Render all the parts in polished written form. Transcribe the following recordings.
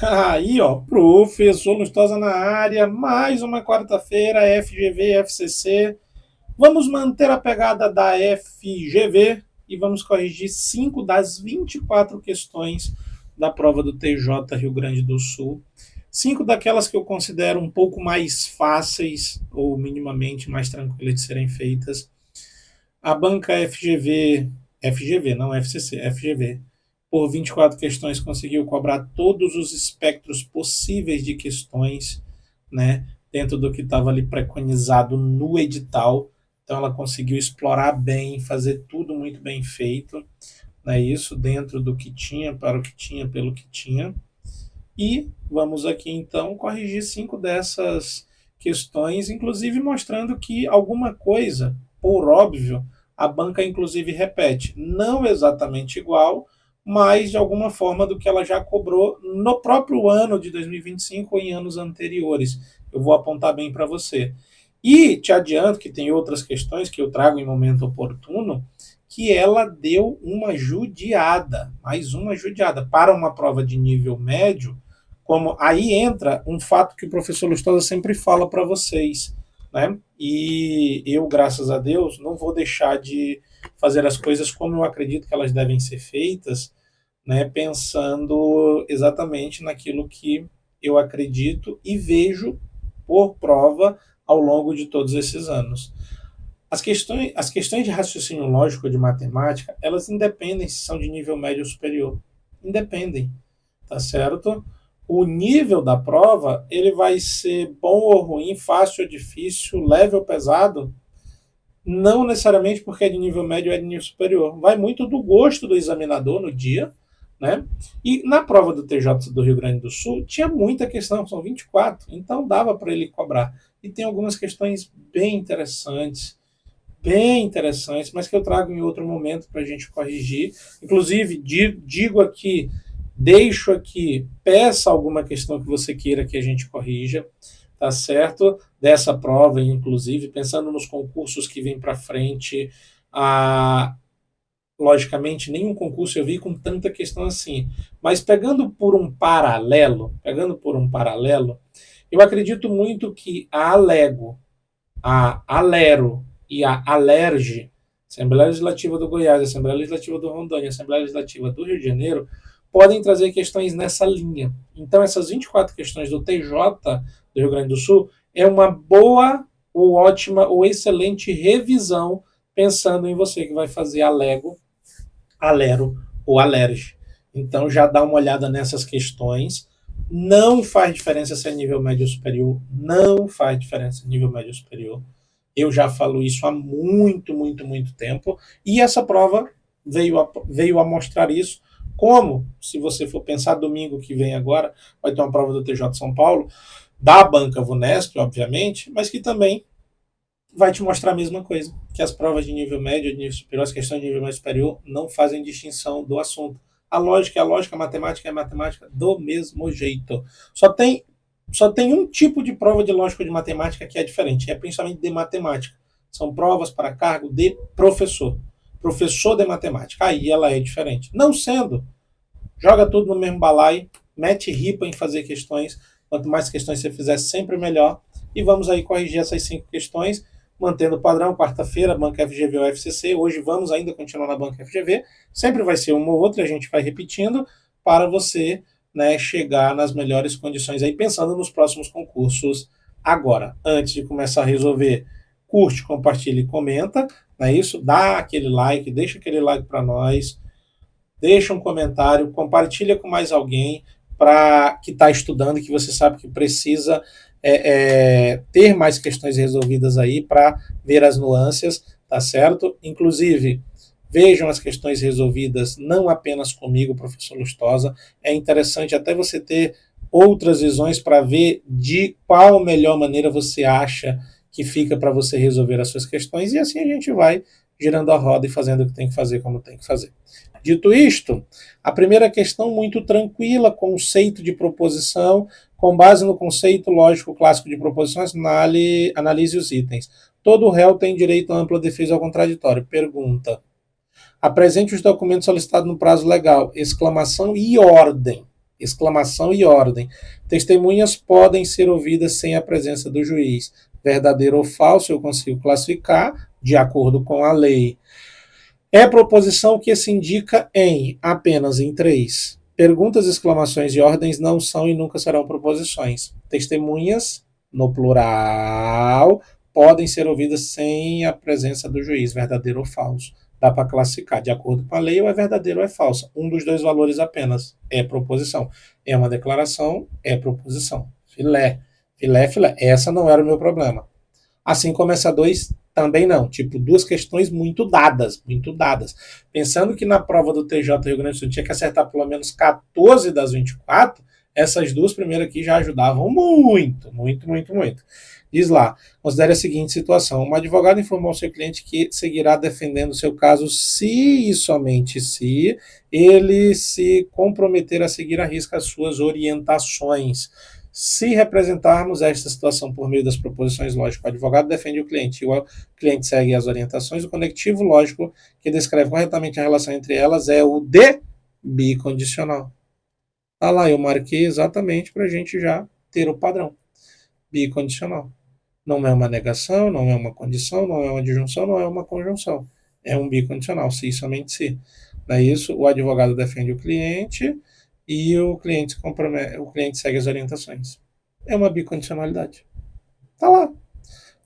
Aí, ó, professor Lustosa na área, mais uma quarta-feira, FGV, FCC. Vamos manter a pegada da FGV e vamos corrigir 5 das 24 questões da prova do TJ Rio Grande do Sul. 5 daquelas que eu considero um pouco mais fáceis ou minimamente mais tranquilas de serem feitas. A banca FGV, não FCC, FGV, por 24 questões, conseguiu cobrar todos os espectros possíveis de questões, né, dentro do que estava ali preconizado no edital. Então ela conseguiu explorar bem, fazer tudo muito bem feito, né, isso dentro do que tinha, para o que tinha, pelo que tinha. E vamos aqui então corrigir 5 dessas questões, inclusive mostrando que alguma coisa, por óbvio, a banca inclusive repete, não exatamente igual, mas de alguma forma do que ela já cobrou no próprio ano de 2025 ou em anos anteriores. Eu vou apontar bem para você. E te adianto que tem outras questões que eu trago em momento oportuno, que ela deu uma judiada, mais uma judiada. Para uma prova de nível médio, como aí entra um fato que o professor Lustosa sempre fala para vocês, né? E eu, graças a Deus, não vou deixar de fazer as coisas como eu acredito que elas devem ser feitas, né? Pensando exatamente naquilo que eu acredito e vejo por prova ao longo de todos esses anos. As questões de raciocínio lógico de matemática, elas independem se são de nível médio ou superior. Independem, tá certo? O nível da prova, ele vai ser bom ou ruim, fácil ou difícil, leve ou pesado, não necessariamente porque é de nível médio ou é de nível superior. Vai muito do gosto do examinador no dia, né? E na prova do TJ do Rio Grande do Sul, tinha muita questão, são 24, então dava para ele cobrar. E tem algumas questões bem interessantes, mas que eu trago em outro momento para a gente corrigir. Inclusive, digo aqui, deixo aqui, peça alguma questão que você queira que a gente corrija, tá certo? Dessa prova, inclusive, pensando nos concursos que vêm para frente, logicamente, nenhum concurso eu vi com tanta questão assim. Mas pegando por um paralelo, eu acredito muito que a Alego, a Alero e a Alerj, Assembleia Legislativa do Goiás, Assembleia Legislativa do Rondônia, Assembleia Legislativa do Rio de Janeiro, podem trazer questões nessa linha. Então, essas 24 questões do TJ do Rio Grande do Sul é uma boa ou ótima ou excelente revisão, pensando em você que vai fazer Alego, Alero ou Alerj. Então, já dá uma olhada nessas questões. Não faz diferença se é nível médio ou superior. Não faz diferença nível médio ou superior. Eu já falo isso há muito, muito, muito tempo. E essa prova veio a mostrar isso. Como, se você for pensar, domingo que vem agora, vai ter uma prova do TJ São Paulo, da banca Vunesp, obviamente, mas que também vai te mostrar a mesma coisa, que as provas de nível médio e de nível superior, as questões de nível médio superior, não fazem distinção do assunto. A lógica é a lógica, a matemática é a matemática do mesmo jeito. Só tem um tipo de prova de lógica de matemática que é diferente, é principalmente de matemática. São provas para cargo de professor. Professor de matemática. Aí ela é diferente. Não sendo, joga tudo no mesmo balaio, mete ripa em fazer questões. Quanto mais questões você fizer, sempre melhor. E vamos aí corrigir essas 5 questões, mantendo o padrão, quarta-feira, banca FGV ou FCC. Hoje vamos ainda continuar na banca FGV. Sempre vai ser uma ou outra, a gente vai repetindo para você, né, chegar nas melhores condições aí, pensando nos próximos concursos agora. Antes de começar a resolver, curte, compartilha e comenta, não é isso? Dá aquele like, deixa aquele like para nós, deixa um comentário, compartilha com mais alguém para que está estudando, que você sabe que precisa ter mais questões resolvidas aí para ver as nuances, tá certo? Inclusive, vejam as questões resolvidas não apenas comigo, professor Lustosa. É interessante até você ter outras visões para ver de qual melhor maneira você acha que fica para você resolver as suas questões, e assim a gente vai girando a roda e fazendo o que tem que fazer como tem que fazer. Dito isto, a primeira questão muito tranquila, conceito de proposição, com base no conceito lógico clássico de proposições, analise os itens. Todo réu tem direito a ampla defesa ao contraditório. Pergunta. Apresente os documentos solicitados no prazo legal. Exclamação e ordem. Exclamação e ordem. Testemunhas podem ser ouvidas sem a presença do juiz. Verdadeiro ou falso, eu consigo classificar de acordo com a lei. É proposição que se indica apenas em 3. Perguntas, exclamações e ordens não são e nunca serão proposições. Testemunhas, no plural, podem ser ouvidas sem a presença do juiz, verdadeiro ou falso. Dá para classificar de acordo com a lei, ou é verdadeiro ou é falso. Um dos dois valores apenas é proposição. É uma declaração, é proposição. Filé, filé, filé. Essa não era o meu problema. Assim como essa 2 também não. Tipo, duas questões muito dadas, muito dadas. Pensando que na prova do TJ Rio Grande do Sul tinha que acertar pelo menos 14 das 24, essas duas primeiras aqui já ajudavam muito, muito, muito, muito. Diz lá, considere a seguinte situação. Um advogado informou ao seu cliente que seguirá defendendo o seu caso se e somente se ele se comprometer a seguir à risca as suas orientações. Se representarmos esta situação por meio das proposições lógicas, o advogado defende o cliente e o cliente segue as orientações, o conectivo lógico que descreve corretamente a relação entre elas é o de bicondicional. Tá lá, eu marquei exatamente para a gente já ter o padrão. Bicondicional. Não é uma negação, não é uma condição, não é uma disjunção, não é uma conjunção. É um bicondicional, se e somente se. Não é isso? O advogado defende o cliente e o cliente segue as orientações. É uma bicondicionalidade. Tá lá.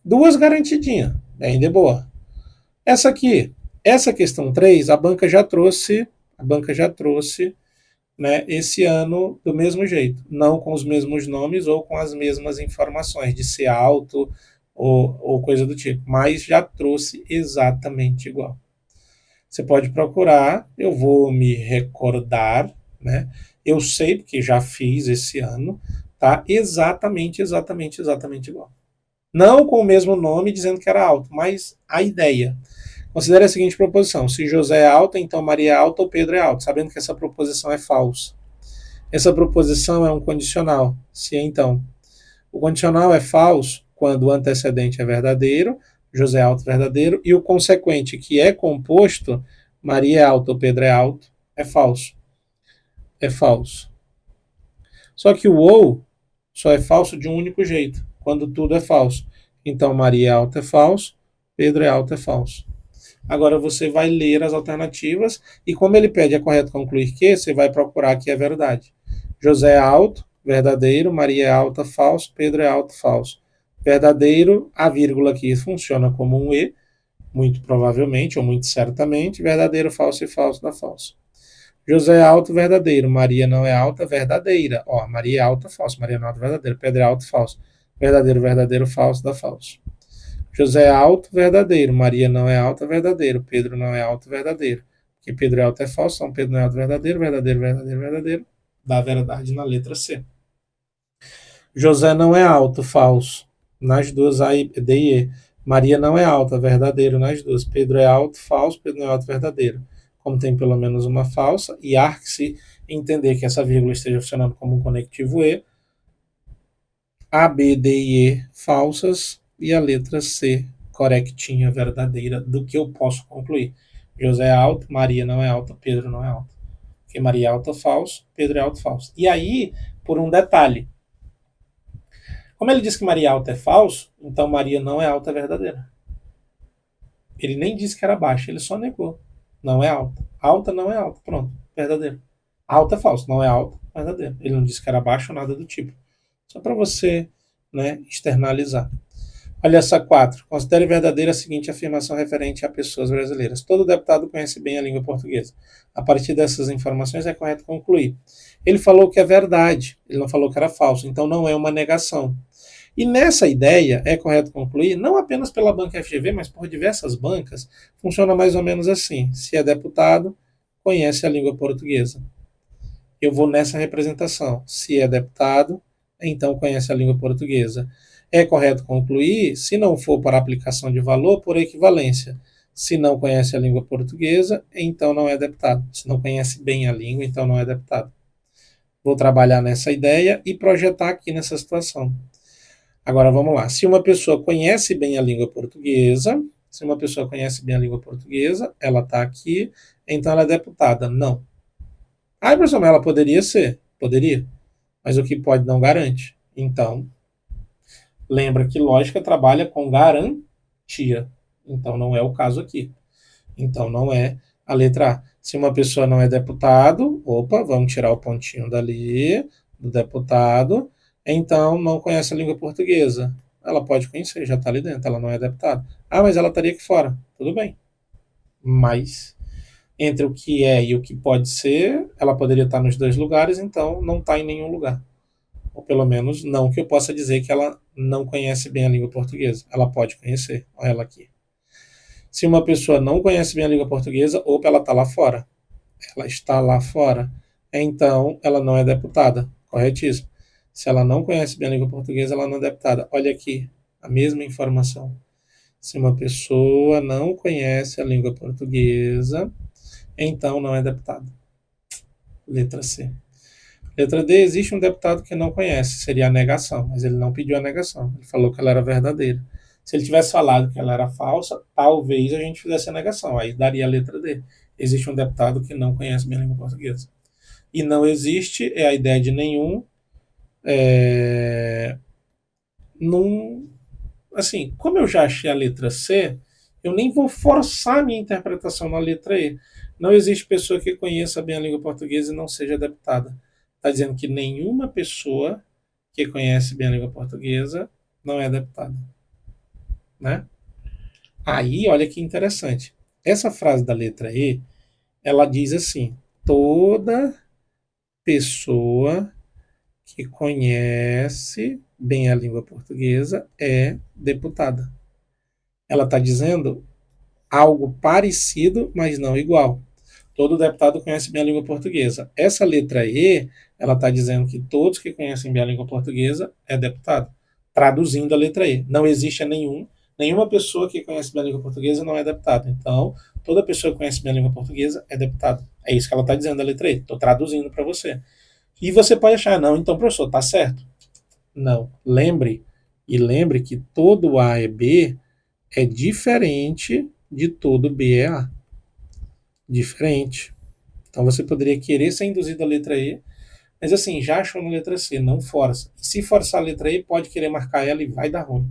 Duas garantidinhas. Bem de boa. Essa aqui, essa questão 3, a banca já trouxe, né, esse ano do mesmo jeito. Não com os mesmos nomes ou com as mesmas informações de ser alto ou coisa do tipo. Mas já trouxe exatamente igual. Você pode procurar, eu vou me recordar, né? Eu sei, porque já fiz esse ano, tá? Exatamente igual. Não com o mesmo nome dizendo que era alto, mas a ideia. Considere a seguinte proposição. Se José é alto, então Maria é alta ou Pedro é alto, sabendo que essa proposição é falsa. Essa proposição é um condicional. Se então. O condicional é falso quando o antecedente é verdadeiro, José é alto verdadeiro, e o consequente, que é composto, Maria é alta ou Pedro é alto, é falso. É falso. Só que o ou só é falso de um único jeito, quando tudo é falso. Então, Maria é alta é falso, Pedro é alto é falso. Agora você vai ler as alternativas e como ele pede é correto concluir que, você vai procurar que é verdade. José é alto, verdadeiro, Maria é alta, falso, Pedro é alto, falso. Verdadeiro, a vírgula aqui funciona como um e, muito provavelmente ou muito certamente, verdadeiro, falso e falso dá falso. José é alto, verdadeiro. Maria não é alta, verdadeira. Ó, Maria é alta, falso. Maria não é alta, verdadeiro. Pedro é alto, falso. Verdadeiro, verdadeiro, falso, dá falso. José é alto, verdadeiro. Maria não é alta, verdadeiro. Pedro não é alto, verdadeiro. Porque Pedro é alto é falso, então Pedro não é alto, verdadeiro. Verdadeiro, verdadeiro, verdadeiro. Dá verdade na letra C. José não é alto, falso. Nas duas, A, D e E. Maria não é alta, verdadeiro nas duas. Pedro é alto, falso. Pedro não é alto, verdadeiro. Como tem pelo menos uma falsa, e arque-se entender que essa vírgula esteja funcionando como um conectivo E, A, B, D e E falsas, e a letra C correctinha, verdadeira, do que eu posso concluir. José é alto, Maria não é alta, Pedro não é alto. Porque Maria é alta, falso, Pedro é alto, falso. E aí, por um detalhe, como ele diz que Maria alta é falso, então Maria não é alta, verdadeira. Ele nem disse que era baixa, ele só negou. Não é alta. Alta não é alta. Pronto. Verdadeiro. Alta é falso. Não é alta. Verdadeiro. Ele não disse que era baixo ou nada do tipo. Só para você, né, externalizar. Olha essa 4. Considere verdadeira a seguinte afirmação referente a pessoas brasileiras. Todo deputado conhece bem a língua portuguesa. A partir dessas informações é correto concluir. Ele falou que é verdade. Ele não falou que era falso. Então não é uma negação. E nessa ideia, é correto concluir, não apenas pela banca FGV, mas por diversas bancas, funciona mais ou menos assim. Se é deputado, conhece a língua portuguesa. Eu vou nessa representação. Se é deputado, então conhece a língua portuguesa. É correto concluir, se não for para aplicação de valor, por equivalência. Se não conhece a língua portuguesa, então não é deputado. Se não conhece bem a língua, então não é deputado. Vou trabalhar nessa ideia e projetar aqui nessa situação. Agora vamos lá. Se uma pessoa conhece bem a língua portuguesa, ela está aqui, então ela é deputada. Não. Ah, professor, mas ela poderia ser. Poderia. Mas o que pode não garante. Então, lembra que lógica trabalha com garantia. Então não é o caso aqui. Então não é a letra A. Se uma pessoa não é deputado, opa, vamos tirar o pontinho dali, do deputado, então não conhece a língua portuguesa. Ela pode conhecer, já está ali dentro, ela não é deputada. Ah, mas ela estaria aqui fora. Tudo bem. Mas entre o que é e o que pode ser, ela poderia estar nos dois lugares, então não está em nenhum lugar. Ou pelo menos não que eu possa dizer que ela não conhece bem a língua portuguesa. Ela pode conhecer. Olha ela aqui. Se uma pessoa não conhece bem a língua portuguesa, opa, ela está lá fora. Ela está lá fora. Então, ela não é deputada. Corretíssimo. Se ela não conhece bem a língua portuguesa, ela não é deputada. Olha aqui, a mesma informação. Se uma pessoa não conhece a língua portuguesa, então não é deputada. Letra C. Letra D, existe um deputado que não conhece, seria a negação, mas ele não pediu a negação, ele falou que ela era verdadeira. Se ele tivesse falado que ela era falsa, talvez a gente fizesse a negação, aí daria a letra D. Existe um deputado que não conhece bem a língua portuguesa. E não existe, é a ideia de nenhum, num, assim, como eu já achei a letra C, eu nem vou forçar minha interpretação na letra E. Não existe pessoa que conheça bem a língua portuguesa e não seja deputada. Está dizendo que nenhuma pessoa que conhece bem a língua portuguesa não é deputada. Né? Aí, olha que interessante. Essa frase da letra E, ela diz assim: toda pessoa que conhece bem a língua portuguesa é deputada. Ela está dizendo algo parecido, mas não igual. Todo deputado conhece bem a língua portuguesa. Essa letra E, ela está dizendo que todos que conhecem bem a língua portuguesa é deputado. Traduzindo a letra E. Não existe nenhuma pessoa que conhece bem a língua portuguesa não é deputado. Então, toda pessoa que conhece bem a língua portuguesa é deputado. É isso que ela está dizendo a letra E. Estou traduzindo para você. E você pode achar, não, então, professor, está certo. Não. Lembre que todo A é B é diferente de todo B é A. Diferente. Então você poderia querer ser induzido à letra E, mas assim, já achou na letra C, não força. Se forçar a letra E, pode querer marcar ela e vai dar ruim.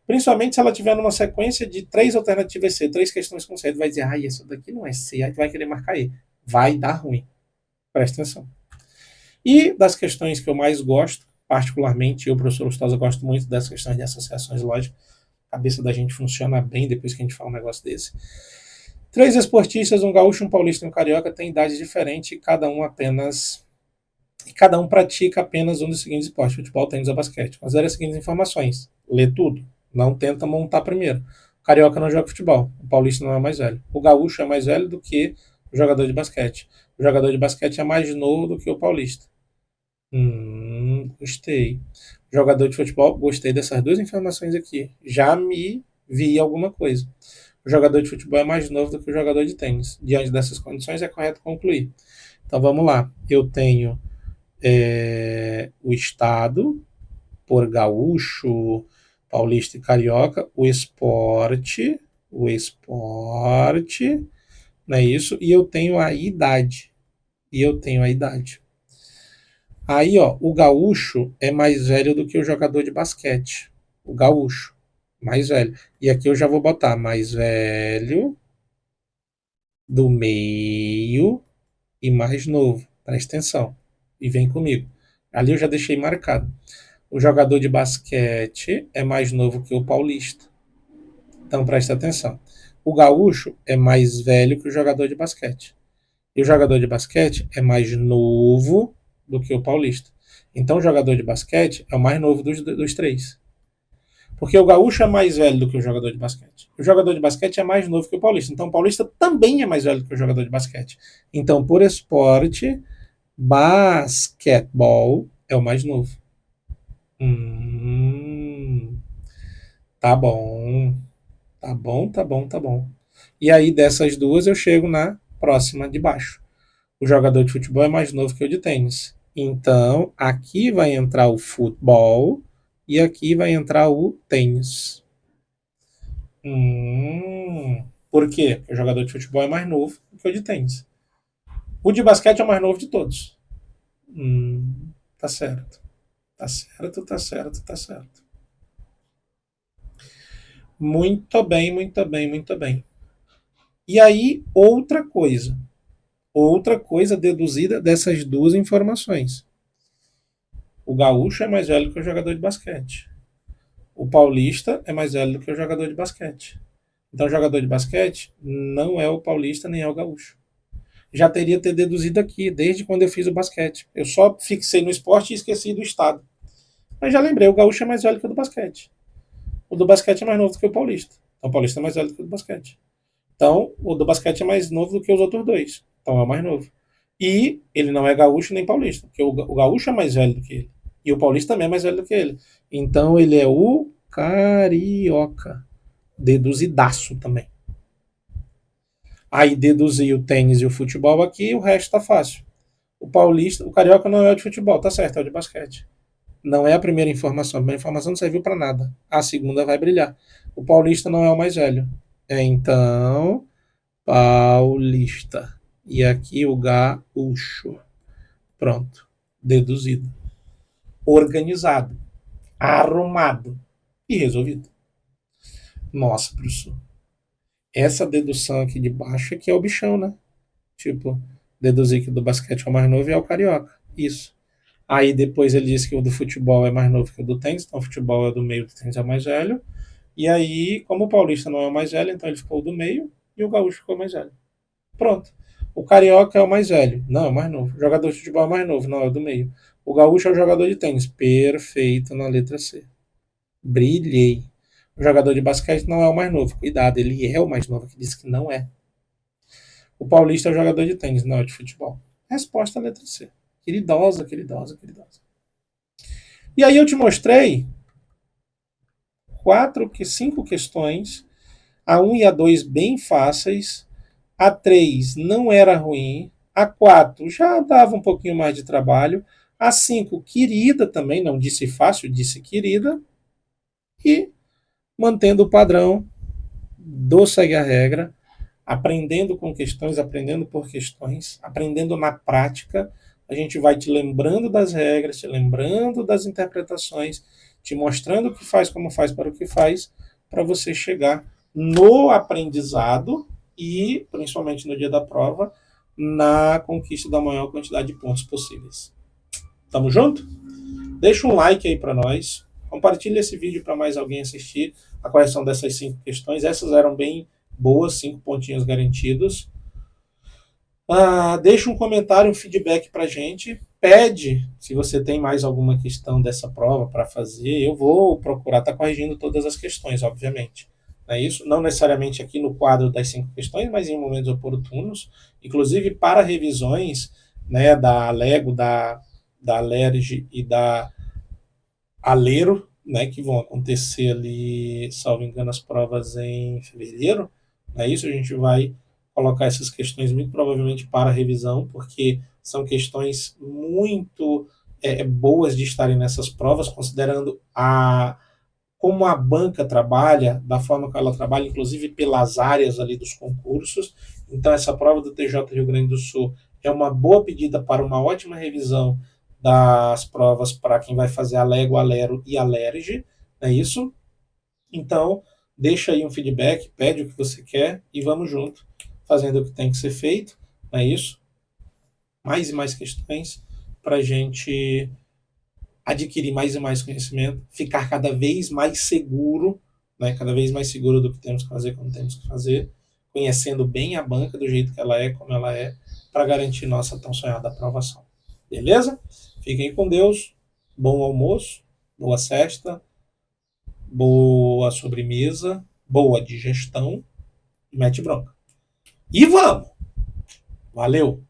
Principalmente se ela tiver numa sequência de 3 alternativas C, 3 questões com C, vai dizer, isso daqui não é C, aí tu vai querer marcar E. Vai dar ruim. Presta atenção. E das questões que eu mais gosto, particularmente, eu, professor Lustosa, gosto muito das questões de associações lógicas. A cabeça da gente funciona bem depois que a gente fala um negócio desse. 3 esportistas, um gaúcho, um paulista e um carioca, têm idades diferentes e cada um pratica apenas um dos seguintes esportes: futebol, tênis ou basquete. Considere as seguintes informações. Lê tudo. Não tenta montar primeiro. O carioca não joga futebol. O paulista não é mais velho. O gaúcho é mais velho do que o jogador de basquete. O jogador de basquete é mais novo do que o paulista. Gostei. Jogador de futebol, gostei dessas duas informações aqui. Já me vi alguma coisa. O jogador de futebol é mais novo do que o jogador de tênis. Diante dessas condições, é correto concluir. Então vamos lá. Eu tenho o estado, por gaúcho, paulista e carioca, o esporte, não é isso? E eu tenho a idade. Aí, ó, o gaúcho é mais velho do que o jogador de basquete. O gaúcho, mais velho. E aqui eu já vou botar mais velho, do meio e mais novo. Presta atenção. E vem comigo. Ali eu já deixei marcado. O jogador de basquete é mais novo que o paulista. Então presta atenção. O gaúcho é mais velho que o jogador de basquete. E o jogador de basquete é mais novo do que o paulista. Então o jogador de basquete é o mais novo dos três. Porque o gaúcho é mais velho do que o jogador de basquete. O jogador de basquete é mais novo que o paulista. Então o paulista também é mais velho do que o jogador de basquete. Então, por esporte, basquetebol é o mais novo. Tá bom, tá bom, tá bom, tá bom. E aí dessas duas eu chego na próxima de baixo. O jogador de futebol é mais novo que o de tênis. Então, aqui vai entrar o futebol e aqui vai entrar o tênis. Por quê? Porque o jogador de futebol é mais novo que o de tênis. O de basquete é o mais novo de todos. Tá certo. Tá certo, tá certo, tá certo. Muito bem, muito bem, muito bem. E aí, outra coisa deduzida dessas duas informações. O gaúcho é mais velho que o jogador de basquete. O paulista é mais velho do que o jogador de basquete. Então, o jogador de basquete não é o paulista nem é o gaúcho. Já teria ter deduzido aqui, desde quando eu fiz o basquete. Eu só fixei no esporte e esqueci do estado. Mas já lembrei, o gaúcho é mais velho que o do basquete. O do basquete é mais novo do que o paulista. Então, o paulista é mais velho do que o do basquete. Então, o do basquete é mais novo do que os outros dois. Então, é o mais novo. E ele não é gaúcho nem paulista, porque o gaúcho é mais velho do que ele. E o paulista também é mais velho do que ele. Então, ele é o carioca. Deduzidaço também. Aí deduzi o tênis e o futebol aqui, o resto tá fácil. O paulista, o carioca não é o de futebol, tá certo, é o de basquete. Não é a primeira informação, a primeira informação não serviu para nada. A segunda vai brilhar. O paulista não é o mais velho. Então, paulista. E aqui o gaúcho. Pronto. Deduzido. Organizado. Arrumado. E resolvido. Nossa, professor. Essa dedução aqui de baixo é que é o bichão, né? Tipo, deduzir que o do basquete é o mais novo e é o carioca. Isso. Aí depois ele disse que o do futebol é mais novo que o do tênis, então o futebol é do meio, o tênis é o mais velho. E aí, como o paulista não é o mais velho, então ele ficou do meio e o gaúcho ficou mais velho. Pronto. O carioca é o mais velho. Não, é o mais novo. O jogador de futebol é o mais novo. Não, é o do meio. O gaúcho é o jogador de tênis. Perfeito na letra C. Brilhei. O jogador de basquete não é o mais novo. Cuidado, ele é o mais novo, que disse que não é. O paulista é o jogador de tênis, não é de futebol. Resposta à letra C. Queridosa, queridosa, queridosa. E aí eu te mostrei cinco questões. A um e a 2 bem fáceis. A 3 não era ruim. A 4 já dava um pouquinho mais de trabalho. A 5 querida também, não disse fácil, disse querida. E mantendo o padrão do segue a regra, aprendendo com questões, aprendendo por questões, aprendendo na prática. A gente vai te lembrando das regras, te lembrando das interpretações, te mostrando o que faz, como faz, para o que faz, para você chegar no aprendizado e, principalmente no dia da prova, na conquista da maior quantidade de pontos possíveis. Tamo junto? Deixa um like aí para nós. Compartilhe esse vídeo para mais alguém assistir a correção dessas 5 questões. Essas eram bem boas, 5 pontinhos garantidos. Deixa um comentário, um feedback para a gente. Pede se você tem mais alguma questão dessa prova para fazer. Eu vou procurar estar corrigindo todas as questões, obviamente. Não é isso? Não necessariamente aqui no quadro das 5 questões, mas em momentos oportunos. Inclusive para revisões, né, da Lego, da Alerj e da Alero, né, que vão acontecer ali, salvo engano, as provas em fevereiro. É isso, a gente vai colocar essas questões muito provavelmente para revisão, porque são questões muito boas de estarem nessas provas, considerando como a banca trabalha, da forma que ela trabalha, inclusive pelas áreas ali dos concursos. Então, essa prova do TJ Rio Grande do Sul é uma boa pedida para uma ótima revisão das provas para quem vai fazer a Lego, Alero e Alerj, não é isso? Então, deixa aí um feedback, pede o que você quer e vamos junto, fazendo o que tem que ser feito, não é isso? Mais e mais questões para a gente adquirir mais e mais conhecimento, ficar cada vez mais seguro, né? Cada vez mais seguro do que temos que fazer, como temos que fazer, conhecendo bem a banca do jeito que ela é, como ela é, para garantir nossa tão sonhada aprovação. Beleza? Fiquem com Deus, bom almoço, boa sexta, boa sobremesa, boa digestão e mete bronca. E vamos! Valeu!